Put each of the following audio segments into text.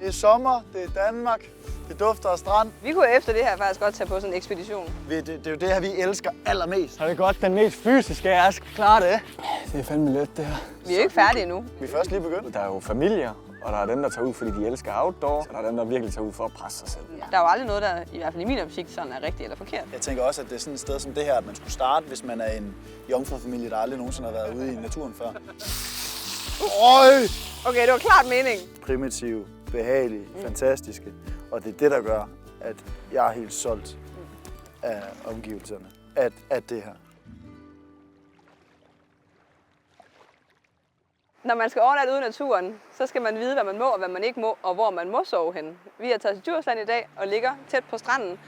Det er sommer, det er Danmark, det dufter af strand. Vi kunne efter det her faktisk godt tage på sådan en ekspedition. Det er jo det her, vi elsker allermest. Så er det godt, den mest fysiske af os klarer det. Det er fandme let, det her. Vi er jo ikke færdige endnu. Vi er først lige begyndt. Der er jo familier, og der er dem, der tager ud, fordi de elsker outdoor. Og der er dem, der virkelig tager ud for at presse sig selv. Der er jo aldrig noget, der i hvert fald i min optik sådan er rigtigt eller forkert. Jeg tænker også, at det er sådan et sted som det her, at man skulle starte, hvis man er en jomfrufamilie, der aldrig nogensinde har været ude i naturen før. Okay, det var klart mening. Primitive, behagelige, fantastiske. Og det er det, der gør, at jeg er helt solgt af omgivelserne. At det her. Når man skal overnatte ude i naturen, så skal man vide, hvad man må og hvad man ikke må, og hvor man må sove hen. Vi er taget til Djursland i dag og ligger tæt på stranden.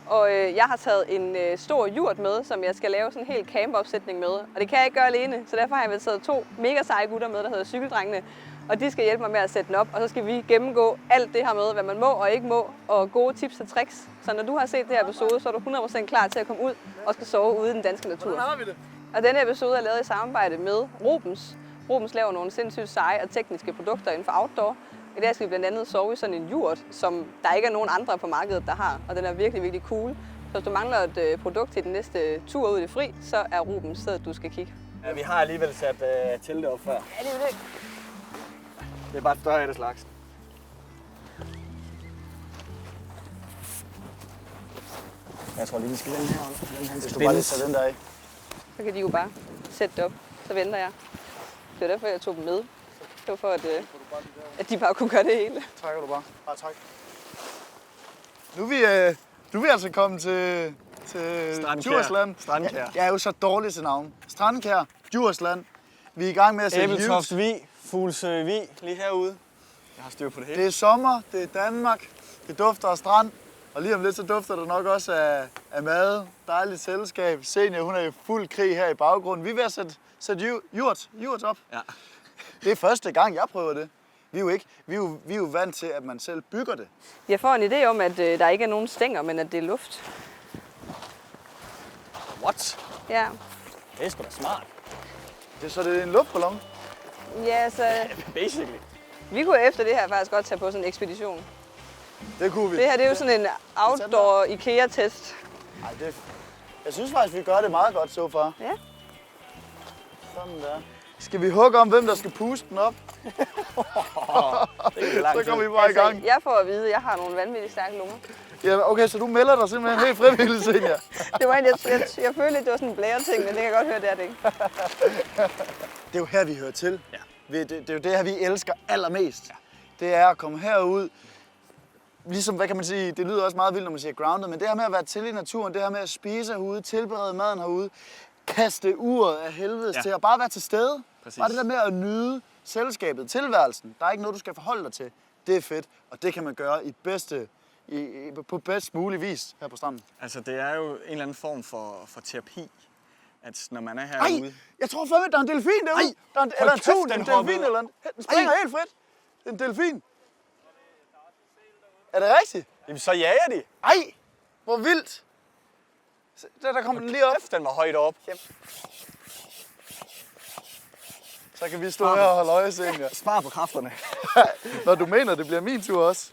Og jeg har taget en stor jurt med, som jeg skal lave sådan en hel campopsætning med. Og det kan jeg ikke gøre alene, så derfor har jeg taget 2 mega seje gutter med, der hedder Cykeldrengene. Og de skal hjælpe mig med at sætte den op, og så skal vi gennemgå alt det her med, hvad man må og ikke må, og gode tips og tricks. Så når du har set det her episode, så er du 100% klar til at komme ud og skal sove ude i den danske natur. Hvordan har vi det? Og denne episode er lavet i samarbejde med Rubens. Rubens laver nogle sindssygt seje og tekniske produkter inden for outdoor. I dag skal vi blandt andet sove i sådan en jurt, som der ikke er nogen andre på markedet, der har. Og den er virkelig, virkelig cool. Så hvis du mangler et produkt til den næste tur ud i det fri, så er Rubens stedet, du skal kigge. Ja, vi har alligevel sat teltet op før. Ja, det er det. Det er bare et større af det slags. Jeg tror lige, vi skal den her om. Hvis du bare lige tager den der af. Så kan de jo bare sætte det op. Så venter jeg. Det var derfor, jeg tog dem med. Det var for, at de bare kunne gøre det hele. Trækker du bare. Bare træk. Nu er vi altså kommet til Djursland. Strandkær. Jeg er jo så dårlig til navn. Strandkær, Djursland. Vi er i gang med at sætte Ebeltoft Vig, Fuglsø Vig, lige herude. Jeg har styr på det hele. Det er sommer, det er Danmark, det dufter af strand. Og lige om lidt, så dufter det nok også af mad, dejligt selskab. Senior, hun er i fuld krig her i baggrunden. Vi er ved at sætte jurt op. Ja. Det er første gang, jeg prøver det. Vi er jo vant til, at man selv bygger det. Jeg får en idé om, at der ikke er nogen stænger, men at det er luft. What? Ja. Det er sgu da smart. Så det er en luftballon. Ja, så Basically. vi kunne efter det her faktisk godt tage på sådan en ekspedition. Det kunne vi. Det her det er jo sådan en outdoor IKEA-test. Ej, jeg synes faktisk, vi gør det meget godt så far. Ja. Sådan der. Skal vi hugge om, hvem der skal puste den op? Så kommer vi bare i gang. Jeg får at vide, at jeg har nogle vanvittigt stærke lunger. Ja, okay, så du melder dig simpelthen helt frivilligt, Senja. Det var jeg følte lidt, det var sådan en blære-ting, men det kan jeg godt høre, det er det ikke. Det er jo her, vi hører til. Ja. Det er jo det her, vi elsker allermest. Ja. Det er at komme herud. Ligesom, hvad kan man sige, det lyder også meget vildt, når man siger grounded, men det her med at være til i naturen, det her med at spise herude, tilberede maden herude, kaste uret af helvedes til og bare være til stede. Præcis. Bare det der med at nyde selskabet, tilværelsen. Der er ikke noget, du skal forholde dig til. Det er fedt, og det kan man gøre på bedst mulig vis her på stranden. Altså, det er jo en eller anden form for terapi, at når man er Ej, herude... jeg tror fandme, der er en delfin derude. Der er eller en tun, en delfin eller en... Den springer helt frit. Det er en delfin. Er det rigtigt? Jamen, så jager de. Ej, hvor vildt. Der kommer den lige op. Den var højt op. Så kan vi stå her og holde øje, Senja. Spar på kræfterne. Når du mener, det bliver min tur også.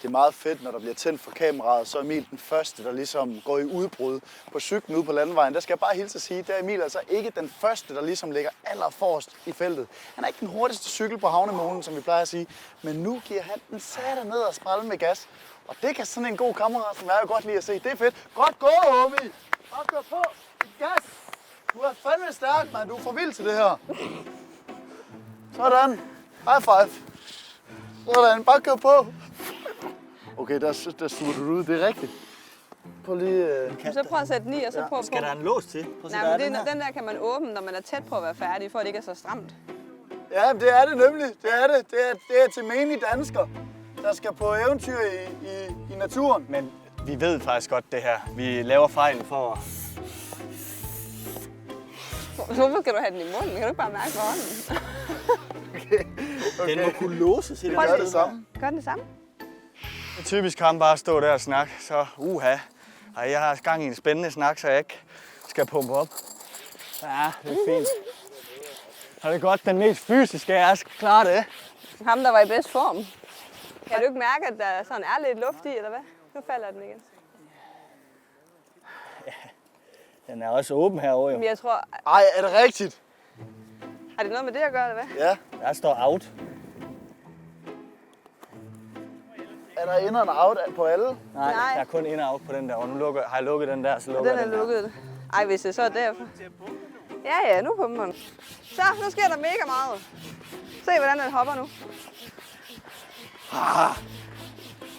Det er meget fedt, når der bliver tændt for kameraet, så er Emil den første, der ligesom går i udbrud på cyklen ude på landvejen. Der skal jeg bare hilse at sige, der er Emil altså ikke den første, der ligesom ligger allerforrest i feltet. Han er ikke den hurtigste cykel på havnemålen, som vi plejer at sige, men nu giver han den satan ned og sprælle med gas. Og det kan sådan en god kammerat som jeg jo godt lide at se. Det er fedt. Godt gået, homie! Bare kør på! Gas! Du er fandme stærk, mand. Du er for vild til det her. Sådan. High five. Sådan. Bare kør på. Okay, der suger du ud. Det er rigtigt. Prøv lige... Så prøv at sætte den i, og så prøv på. Skal der en lås til? Nej, men den der kan man åbne, når man er tæt på at være færdig, for at det ikke er så stramt. Ja, det er det nemlig. Det er det. Det er til menige danskere, der skal på eventyr i naturen. Men vi ved faktisk godt det her. Vi laver fejlen for at... Hvorfor skal du have den i munden? Kan du ikke bare mærke på hånden? Okay. Den må kunne låses i det. Prøv Gør lige. det samme. Gør den det samme? Det er typisk ham bare at stå der og snakke, så Ej, jeg har gang i en spændende snak, så jeg ikke skal pumpe op. Ja, det er fint. Så er det godt, den mest fysiske af os klarer det. Ham, der var i bedst form. Kan du ikke mærke, at der sådan er lidt luft i, eller hvad? Nu falder den igen. Den er også åben herovre, jo. Men jeg tror, Ej, er det rigtigt? har det noget med det at gøre, eller hvad? Ja. Der står out. Er der ind og out på alle? Nej, Nej. der er kun ind og out på den der, og nu har jeg lukket den der, så lukker Den jeg er den lukket. Ej, hvis det så er derfor. Ja, nu på den. Så, nu sker der mega meget. Se, hvordan den hopper nu.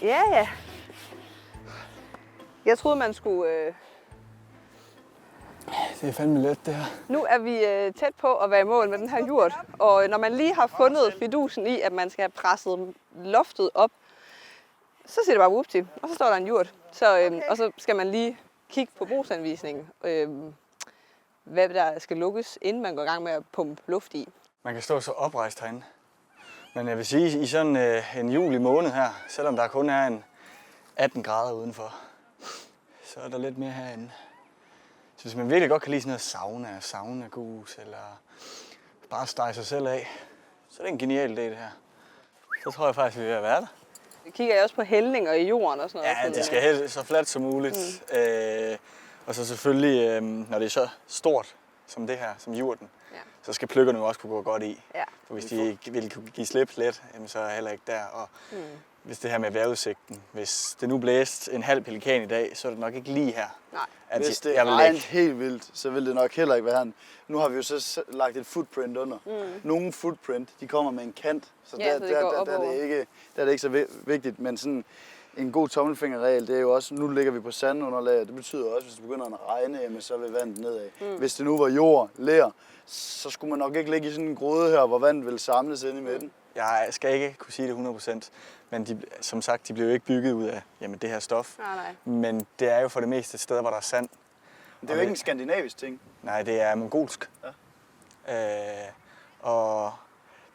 Ja. Jeg troede, man skulle... Det er fandme let, det her. Nu er vi tæt på at være i mål med den her hjort. Og når man lige har fundet fidusen i, at man skal have presset loftet op, så siger det bare whoopty, og så står der en hjort. Og så skal man lige kigge på brugsanvisningen, hvad der skal lukkes, inden man går i gang med at pumpe luft i. Man kan stå så oprejst herinde. Men jeg vil sige, i sådan en juli måned her, selvom der kun er en 18 grader udenfor, så er der lidt mere herinde. Så hvis man virkelig godt kan lide sådan noget saunagus, eller bare stege sig selv af, så er det en genial idé, det her. Så tror jeg faktisk, vi er ved at være der. Kigger jeg også på hældninger i jorden og sådan noget? Ja, det skal helst så fladt som muligt. Og så selvfølgelig, når det er så stort som det her, som hjorten, så skal pløkkerne jo også kunne gå godt i. Ja. For hvis de vil kunne give slip let, så er jeg heller ikke der. Og hvis det her med vejrudsigten, hvis det nu blæste en halv pelikan i dag, så er det nok ikke lige her. Nej. Hvis det regner helt vildt, så vil det nok heller ikke være her. Nu har vi jo så lagt et footprint under. Nogle footprint, de kommer med en kant, så Ja, der, så det går der er det ikke så vigtigt. Men sådan en god tommelfingerregel, det er jo også, nu ligger vi på sandunderlag, det betyder også, hvis det begynder at regne, jamen, så vil vandet nedad. Hvis det nu var jord, ler, så skulle man nok ikke ligge i sådan en grøde her, hvor vandet vil samles inde i midten. Jeg skal ikke kunne sige det 100%, men som sagt, de blev jo ikke bygget ud af det her stof. Nej. Men det er jo for det meste steder, hvor der er sand. Det er jo ikke en skandinavisk ting. Nej, det er mongolsk. Ja. Og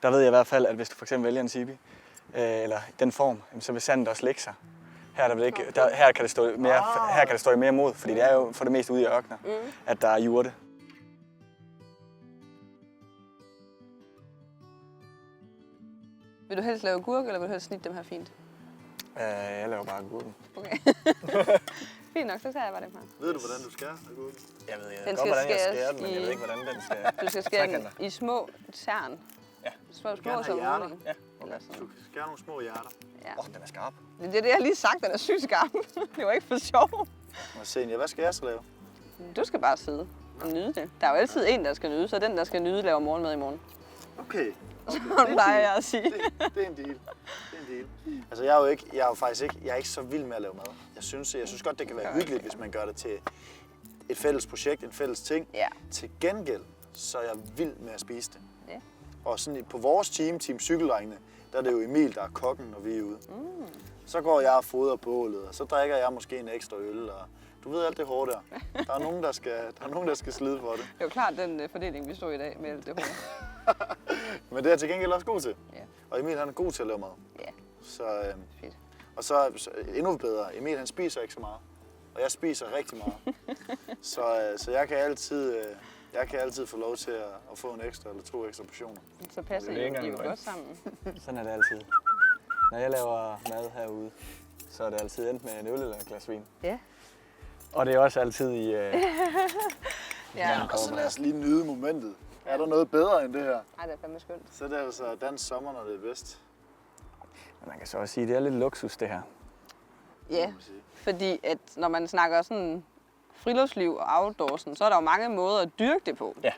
der ved jeg i hvert fald, at hvis du for eksempel vælger en zibi, eller den form, så vil sandet også lægge sig. Her kan det stå mere imod, fordi det er jo for det meste ude i ørkener, at der er jurte. Vil du helst lave gurk, eller vil du helst snitte dem her fint? Jeg laver bare agurken. Okay. Fint nok, så tager jeg bare det fra. Ved du, hvordan du skærer agurken? Jeg ved Den godt, skal hvordan jeg skæres skærer den, men jeg ved ikke, hvordan den skal. Du skal skære den i små tern. Ja. Små gerne som have muligt. Ja. Eller sådan. Du skærer nogle små hjerter. Ja. Den er skarp. Det er det, jeg har lige sagt, den er sygt skarp. Det var ikke for sjov. Og Senja, hvad skal jeg så lave? Du skal bare sidde og nyde det. Der er jo altid en, der skal nyde, så den, der skal nyde, laver morgenmad i morgen. Okay. Det plejer jeg at sige. Det er en deal. Altså jeg er ikke så vild med at lave mad. Jeg synes godt, det kan være hyggeligt, hvis man gør det til et fælles projekt, en fælles ting. Ja. Til gengæld, så er jeg vild med at spise det. Ja. Og sådan på vores team Cykeldrengene, der er det jo Emil, der er kokken, når vi er ude. Så går jeg og fodrer bålet, og så drikker jeg måske en ekstra øl, og du ved alt det hårde der. Der er nogen, der skal slide for det. Det er jo klart den fordeling, vi står i dag med alt det hårde. Men det er jeg til gengæld også god til. Ja. Og Emil han er god til at lave mad. Ja. Så, Fedt. og så endnu bedre, Emil han spiser ikke så meget. Og jeg spiser rigtig meget. så jeg kan altid få lov til at få en ekstra eller 2 ekstra portioner. Så passer I jo godt sammen. Sådan er det altid. Når jeg laver mad herude, så er det altid enten med en øl eller et glas vin. Ja. Og det er også altid i... Ja. Og så lad os lige nyde momentet. Er der noget bedre end det her? Ej, det er fandme skønt. Så er det altså dansk sommer, når det er bedst. Men man kan så også sige, at det er lidt luksus, det her. Ja, fordi at når man snakker sådan friluftsliv og outdoorsen, så er der jo mange måder at dyrke det på. Ja.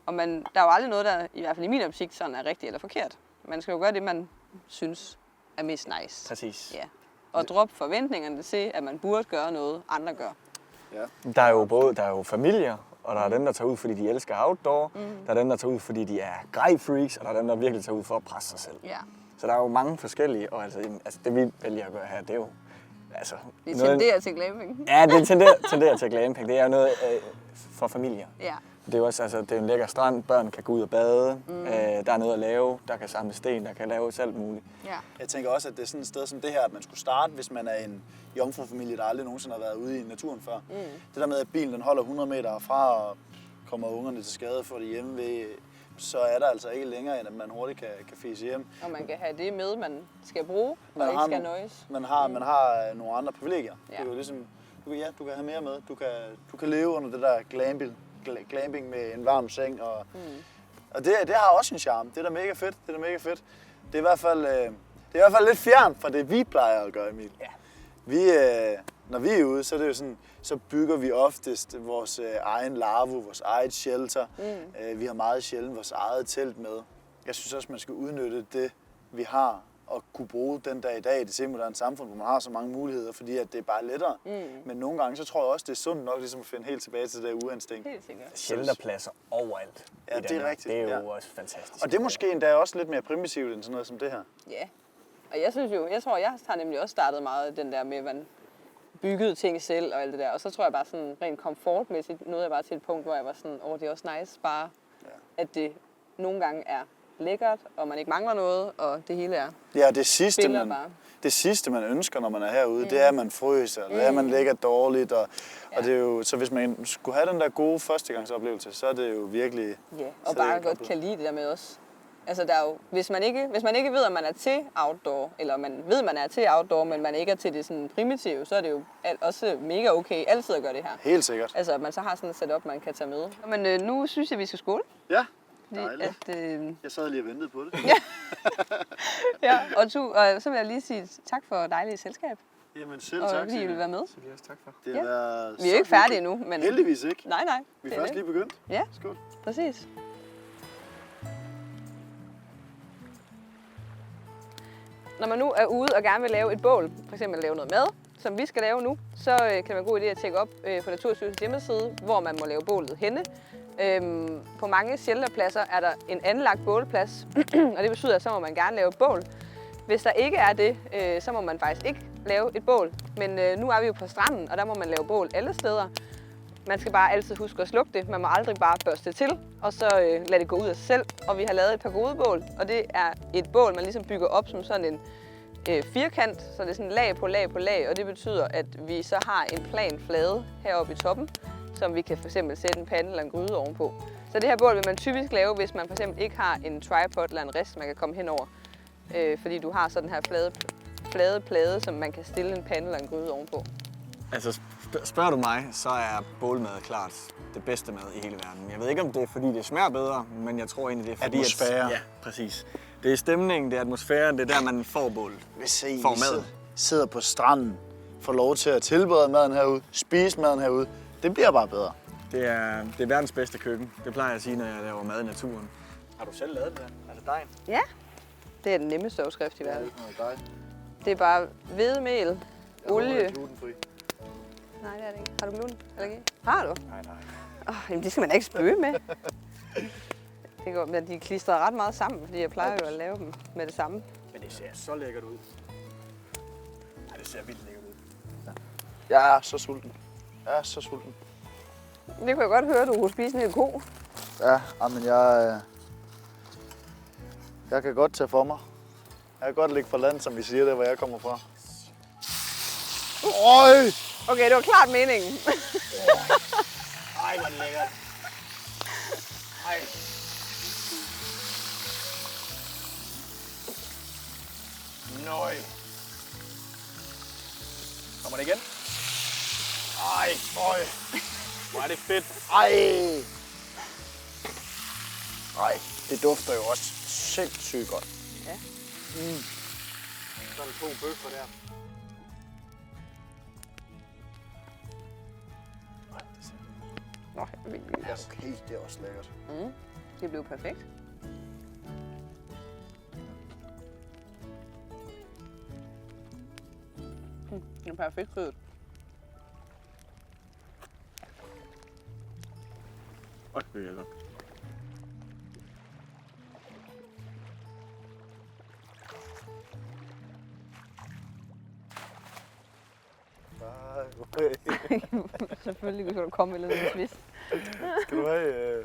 Og der er jo aldrig noget, der i hvert fald i min optik sådan er rigtigt eller forkert. Man skal jo gøre det, man synes er mest nice. Præcis. Ja. Og droppe forventningerne til, at man burde gøre noget, andre gør. Ja. Der er jo familier, og der er dem, der tager ud, fordi de elsker outdoor. Der er dem, der tager ud, fordi de er grej-freaks, og der er dem, der virkelig tager ud for at presse sig selv. Ja. Så der er jo mange forskellige, og altså det vi vælger at gøre her, det er jo... Altså, Vi tenderer til glamping. Ja, det tenderer til glamping. Det er jo noget for familier. Ja. Det er jo også, altså, det er en lækker strand, børn kan gå ud og bade, der er noget at lave, der kan samle sten, der kan laves alt muligt. Ja. Jeg tænker også, at det er sådan et sted som det her, at man skulle starte, hvis man er en jomfrufamilie, der aldrig nogensinde har været ude i naturen før. Det der med, at bilen den holder 100 meter fra og kommer ungerne til skade for det hjemme ved så er der altså ikke længere, end at man hurtigt kan fise hjem. Og man kan have det med, man skal bruge, Man og ikke har skal nogle- nøjes. Man har nogle andre privilegier. Ja. Det er jo ligesom, du kan have mere med. Du kan leve under det der glamping med en varm seng. Og det har også en charme. Det er da mega fedt. Det er i hvert fald lidt fjernt fra det, vi plejer at gøre, Emil. Ja. Når vi er ude, så er det jo sådan, så bygger vi oftest vores egen larvo, vores eget shelter. Vi har meget sjældent vores eget telt med. Jeg synes også, man skal udnytte det, vi har, og kunne bruge den dag i dag i det semoderne samfund, hvor man har så mange muligheder, fordi at det er bare lettere. Men nogle gange, så tror jeg også, det er sundt nok ligesom at finde helt tilbage til det der urinstinkt. Helt sikkert. Shelterpladser overalt. Ja, i det er Danmark. rigtigt, Det er jo ja. også fantastisk. Og det er måske endda også lidt mere primitivt end sådan noget som det her. Ja. Og jeg tror, jeg har nemlig også startet meget den der med, at man byggede ting selv og alt det der. Og så tror jeg bare sådan rent komfortmæssigt nåede jeg bare til et punkt, hvor jeg var sådan, det er også nice bare, at det nogle gange er lækkert, og man ikke mangler noget, og det hele er Ja, det sidste, man ønsker, når man er herude, det er, at man fryser, det er, at man ligger dårligt. Og det er jo, så hvis man skulle have den der gode førstegangsoplevelse, så er det jo virkelig... Ja, og bare godt kan lide det der med os. Altså der er jo, hvis man ikke ved, at man er til outdoor, eller man ved, at man er til outdoor, men man ikke er til det sådan primitive, så er det jo også mega okay altid at gøre det her. Helt sikkert. Altså at man så har sådan et setup, man kan tage med. Men nu synes jeg, vi skal skåle. Ja, Fordi dejligt. Jeg sad lige og ventede på det. Ja, og så vil jeg lige sige tak for dejligt selskab. Jamen selv Og tak. fordi I vil være med. Det vil jeg også tak for. Det har været Vi er jo ikke færdige endnu, men... Heldigvis ikke. Nej. Vi det er er først det. lige begyndt. Ja, Skål. præcis. Når man nu er ude og gerne vil lave et bål, f.eks. lave noget mad, som vi skal lave nu, så kan det være en god idé at tjekke op på Naturstyrelsens hjemmeside, hvor man må lave bålet henne. På mange shelterpladser er der en anlagt bålplads, og det betyder, at så må man gerne lave bål. Hvis der ikke er det, så må man faktisk ikke lave et bål. Men nu er vi jo på stranden, og der må man lave bål alle steder. Man skal bare altid huske at slukke det. Man må aldrig bare børste til, og så lade det gå ud af sig selv. Og vi har lavet et par gode bål, og det er et bål, man ligesom bygger op som sådan en firkant. Så det er sådan lag på lag på lag, og det betyder, at vi så har en plan flade heroppe i toppen, som vi kan for eksempel sætte en pande eller en gryde ovenpå. Så det her bål vil man typisk lave, hvis man for eksempel ikke har en tripod eller en rist, man kan komme hen over. Fordi du har så den her flade plade, som man kan stille en pande eller en gryde ovenpå. Altså, spørger du mig, så er bålmad klart det bedste mad i hele verden. Jeg ved ikke, om det er, fordi det smager bedre, men jeg tror egentlig, det er fordi... Atmosfære. Ja, præcis. Det er stemningen, det er atmosfæren, det er der, man får bålet. Hvis I Får maden. sidder på stranden, får lov til at tilberede maden herude, spise maden herude, det bliver bare bedre. Det er verdens bedste køkken. Det plejer jeg at sige, når jeg laver mad i naturen. Har du selv lavet det der? Altså dejen? Ja, det er den nemmeste opskrift i verden. Dej. Det er bare hvedemel, olie. Glutenfri. Nej, det er det ikke. Har du glutenallergi? Har du? Nej. Jamen, det skal man da ikke spøge med. Det går, men de klistrer ret meget sammen, fordi jeg plejer jo at lave dem med det samme. Men det ser så lækkert ud. Ej, det ser vildt lækkert ud. Jeg er så sulten. Det kunne jeg godt høre, du kunne spise en hel ko. Ja, men jeg kan godt tage for mig. Jeg kan godt ligge for land, som vi siger det, hvor jeg kommer fra. Øj! Okay, det var klart meningen. Ej, hvor er det lækkert. Ej. Nøj. Kommer det igen? Ej, øj. Hvor er det fedt. Ej, det dufter jo også sindssygt godt. Ja. Sådan 2 bøffer der. Ej, det ser Nå, Ja, okay, det er også lækkert. det blev perfekt. Det er perfekt krydret. Øj, det er godt. Selvfølgelig kunne du komme med lidt twist. Skal du have...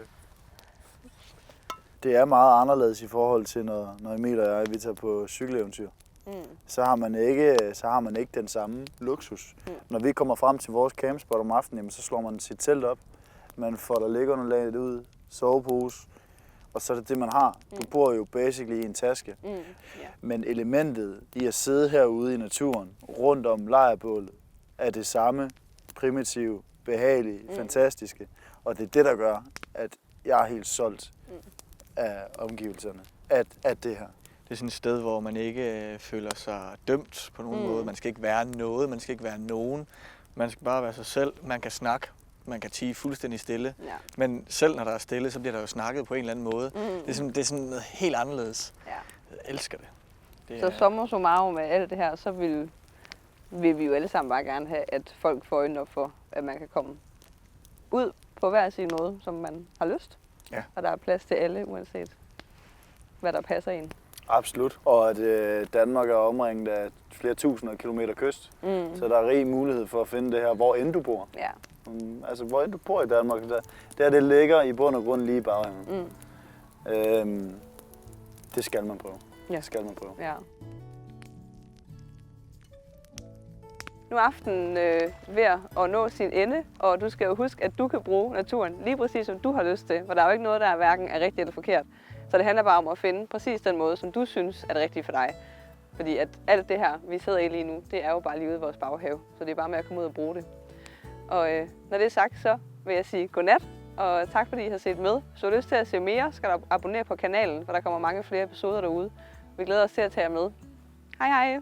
Det er meget anderledes i forhold til, når Emil og jeg vi tager på cykeleventyr. Så har man ikke den samme luksus. Når vi kommer frem til vores campspot om aftenen, jamen, så slår man sit telt op. Man får der liggeunderlaget ud, sovepose, og så er det det, man har. Du bor jo basically i en taske. Ja. Men elementet i at sidde herude i naturen, rundt om lejrbålet, er det samme primitive, behagelige, fantastiske. Og det er det, der gør, at jeg er helt solgt af omgivelserne, af det her. Det er sådan et sted, hvor man ikke føler sig dømt på nogen måde. Man skal ikke være noget, man skal ikke være nogen. Man skal bare være sig selv. Man kan snakke, man kan tie fuldstændig stille. Ja. Men selv når der er stille, så bliver der jo snakket på en eller anden måde. Det er sådan noget helt anderledes. Ja. Jeg elsker det. Så summa summarum med alt det her, så vil vi jo alle sammen bare gerne have, at folk får øjnene op for, at man kan komme ud på hver sin måde, som man har lyst. Ja. Og der er plads til alle, uanset hvad der passer en. Absolut. Og at Danmark er omringet af flere tusinder kilometer kyst. Så der er rig mulighed for at finde det her, hvor end du bor. Ja. Altså, hvor end du bor i Danmark, der det ligger i bund og grund lige i baghaven. Det skal man prøve. Ja. Det skal man prøve. Ja. Nu er aftenen ved at nå sin ende, og du skal jo huske, at du kan bruge naturen lige præcis, som du har lyst til. For der er jo ikke noget, der er hverken er rigtigt eller forkert. Så det handler bare om at finde præcis den måde, som du synes er det rigtige for dig. Fordi at alt det her, vi sidder i lige nu, det er jo bare lige ude i vores baghave. Så det er bare med at komme ud og bruge det. Og når det er sagt, så vil jeg sige godnat, og tak fordi I har set med. Hvis du har lyst til at se mere, skal du abonnere på kanalen, for der kommer mange flere episoder derude. Vi glæder os til at tage jer med. Hej hej!